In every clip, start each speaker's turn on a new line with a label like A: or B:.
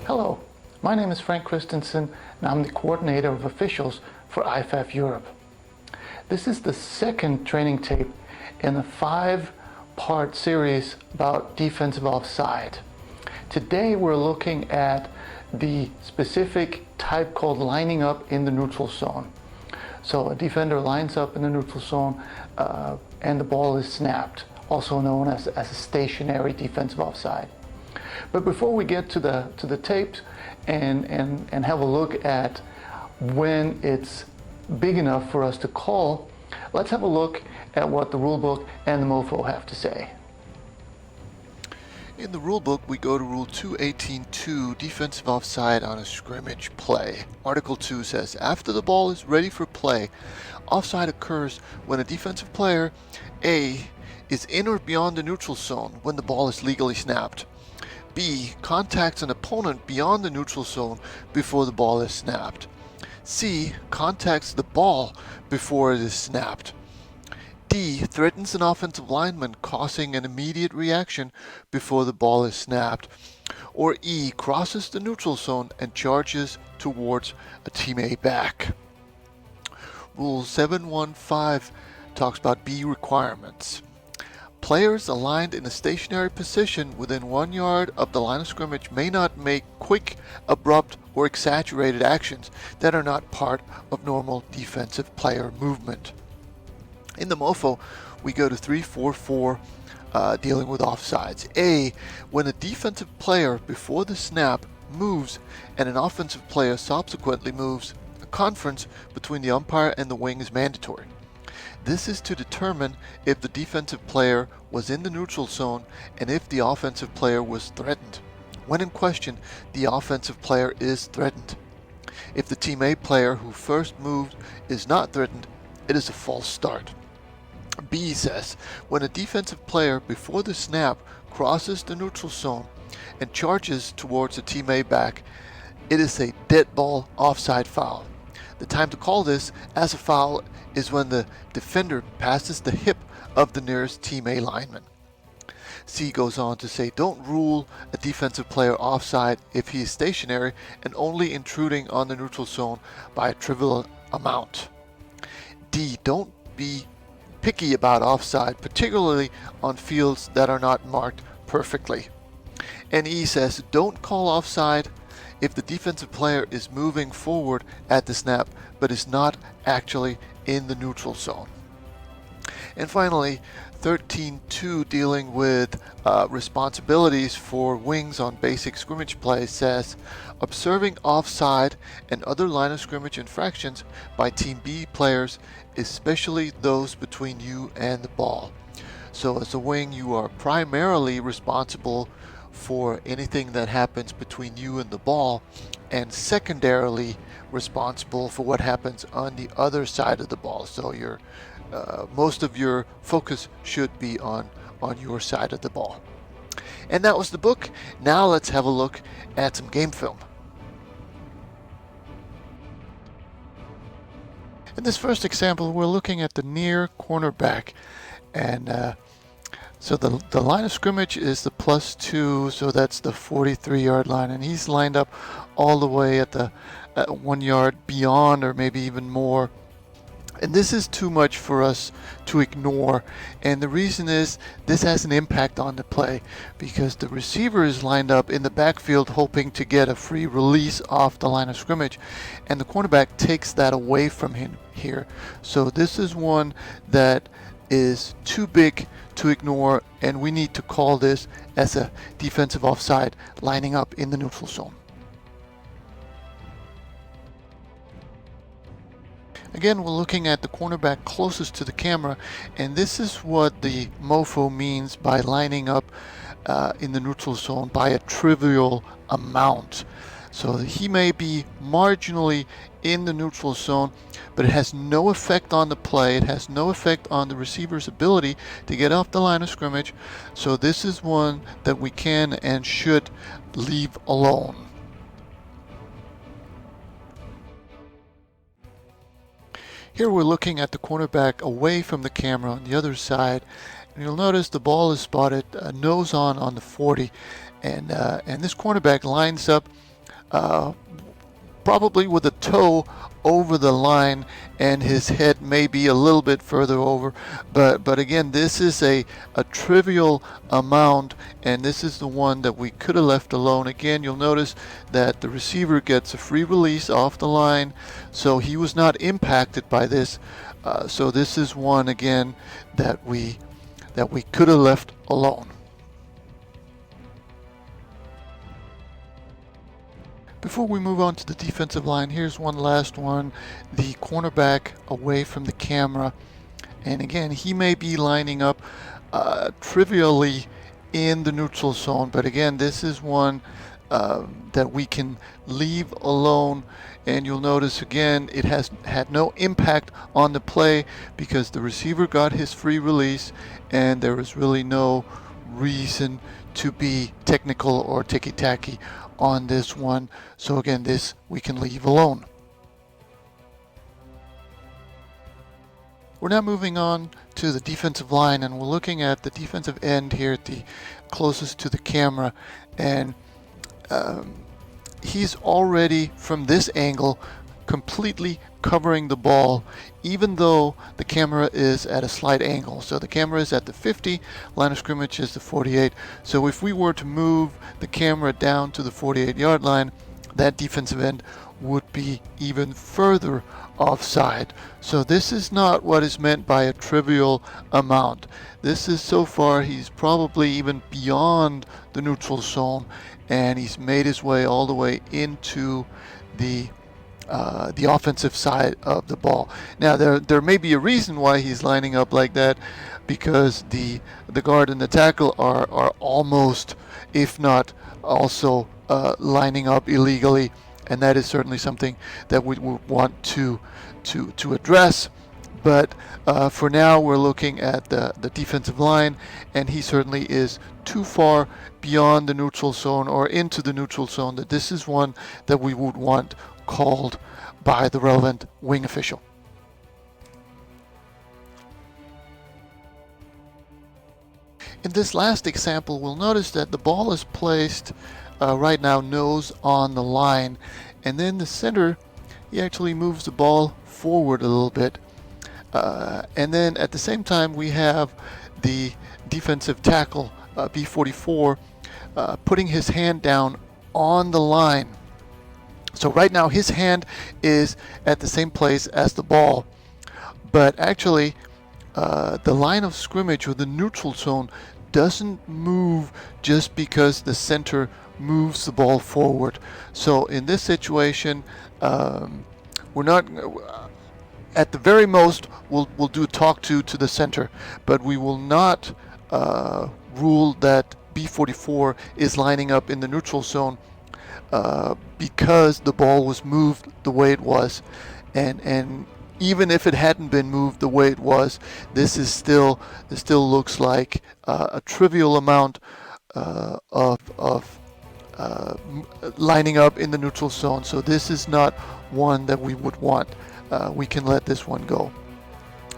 A: Hello, my name is Frank Christensen and I'm the coordinator of officials for IFAF Europe. This is the second training tape in a 5-part series about defensive offside. Today we're looking at the specific type called lining up in the neutral zone. So a defender lines up in the neutral zone and the ball is snapped, also known as a stationary defensive offside. But before we get to the tapes and have a look at when it's big enough for us to call, let's have a look at what the rulebook and the MOFO have to say.
B: In the rulebook, we go to Rule 218.2, defensive offside on a scrimmage play. Article 2 says, after the ball is ready for play, offside occurs when a defensive player, A, is in or beyond the neutral zone when the ball is legally snapped. B, contacts an opponent beyond the neutral zone before the ball is snapped. C, contacts the ball before it is snapped. D, threatens an offensive lineman, causing an immediate reaction before the ball is snapped. Or E, crosses the neutral zone and charges towards a teammate back. Rule 715 talks about B requirements. Players aligned in a stationary position within 1 yard of the line of scrimmage may not make quick, abrupt, or exaggerated actions that are not part of normal defensive player movement. In the MOFO, we go to 344, dealing with offsides. A, when a defensive player before the snap moves and an offensive player subsequently moves, a conference between the umpire and the wing is mandatory. This is to determine if the defensive player was in the neutral zone and if the offensive player was threatened. When in question, the offensive player is threatened. If the team A player who first moved is not threatened, it is a false start. B says, when a defensive player before the snap crosses the neutral zone and charges towards a team A back, it is a dead ball offside foul. The time to call this as a foul is when the defender passes the hip of the nearest team A lineman. C goes on to say, don't rule a defensive player offside if he is stationary and only intruding on the neutral zone by a trivial amount. D, don't be picky about offside, particularly on fields that are not marked perfectly. And E says, don't call offside if the defensive player is moving forward at the snap but is not actually in the neutral zone. And finally, 13.2, dealing with responsibilities for wings on basic scrimmage play, says, observing offside and other line of scrimmage infractions by Team B players, especially those between you and the ball. So as a wing, you are primarily responsible for anything that happens between you and the ball, and secondarily responsible for what happens on the other side of the ball. So your most of your focus should be on your side of the ball. And that was the book. Now let's have a look at some game film. In this first example, we're looking at the near cornerback, and so the line of scrimmage is the +2, so that's the 43-yard line, and he's lined up all the way at the 1 yard beyond, or maybe even more. And this is too much for us to ignore, and the reason is this has an impact on the play because the receiver is lined up in the backfield hoping to get a free release off the line of scrimmage, and the cornerback takes that away from him here. So this is one that is too big to ignore, and we need to call this as a defensive offside lining up in the neutral zone. Again, we're looking at the cornerback closest to the camera, and this is what the MOFO means by lining up in the neutral zone by a trivial amount. So he may be marginally in the neutral zone, but it has no effect on the play. It has no effect on the receiver's ability to get off the line of scrimmage. So this is one that we can and should leave alone. Here we're looking at the cornerback away from the camera on the other side, and you'll notice the ball is spotted nose on the 40, and this cornerback lines up probably with a toe over the line, and his head may be a little bit further over, but again, this is a trivial amount, and this is the one that we could have left alone. Again, you'll notice that the receiver gets a free release off the line, so he was not impacted by this. So this is one again that we could have left alone. Before we move on to the defensive line, here's one last one. The cornerback away from the camera. And again, he may be lining up trivially in the neutral zone. But again, this is one that we can leave alone. And you'll notice again, it has had no impact on the play because the receiver got his free release and there is really no reason to be technical or ticky-tacky on this one. So again, this we can leave alone. We're now moving on to the defensive line, and we're looking at the defensive end here at the closest to the camera, and he's already from this angle completely covering the ball, even though the camera is at a slight angle. So the camera is at the 50, line of scrimmage is the 48. So if we were to move the camera down to the 48-yard line, that defensive end would be even further offside. So this is not what is meant by a trivial amount. This is, so far, he's probably even beyond the neutral zone, and he's made his way all the way into the offensive side of the ball. Now there may be a reason why he's lining up like that, because the guard and the tackle are almost, if not also, lining up illegally, and that is certainly something that we would want to address. But for now, we're looking at the defensive line, and he certainly is too far beyond the neutral zone or into the neutral zone that this is one that we would want called by the relevant wing official. In this last example, we'll notice that the ball is placed right now nose on the line, and then the center, he actually moves the ball forward a little bit, and then at the same time we have the defensive tackle B44 putting his hand down on the line. So right now his hand is at the same place as the ball, but actually the line of scrimmage or the neutral zone doesn't move just because the center moves the ball forward. So in this situation, we're not, at the very most, we'll do a talk to the center, but we will not rule that B44 is lining up in the neutral zone because the ball was moved the way it was, and even if it hadn't been moved the way it was, this still looks like a trivial amount of lining up in the neutral zone. So this is not one that we would want. We can let this one go.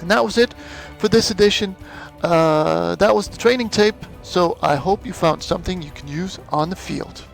B: And that was it for this edition. That was the training tape. So I hope you found something you can use on the field.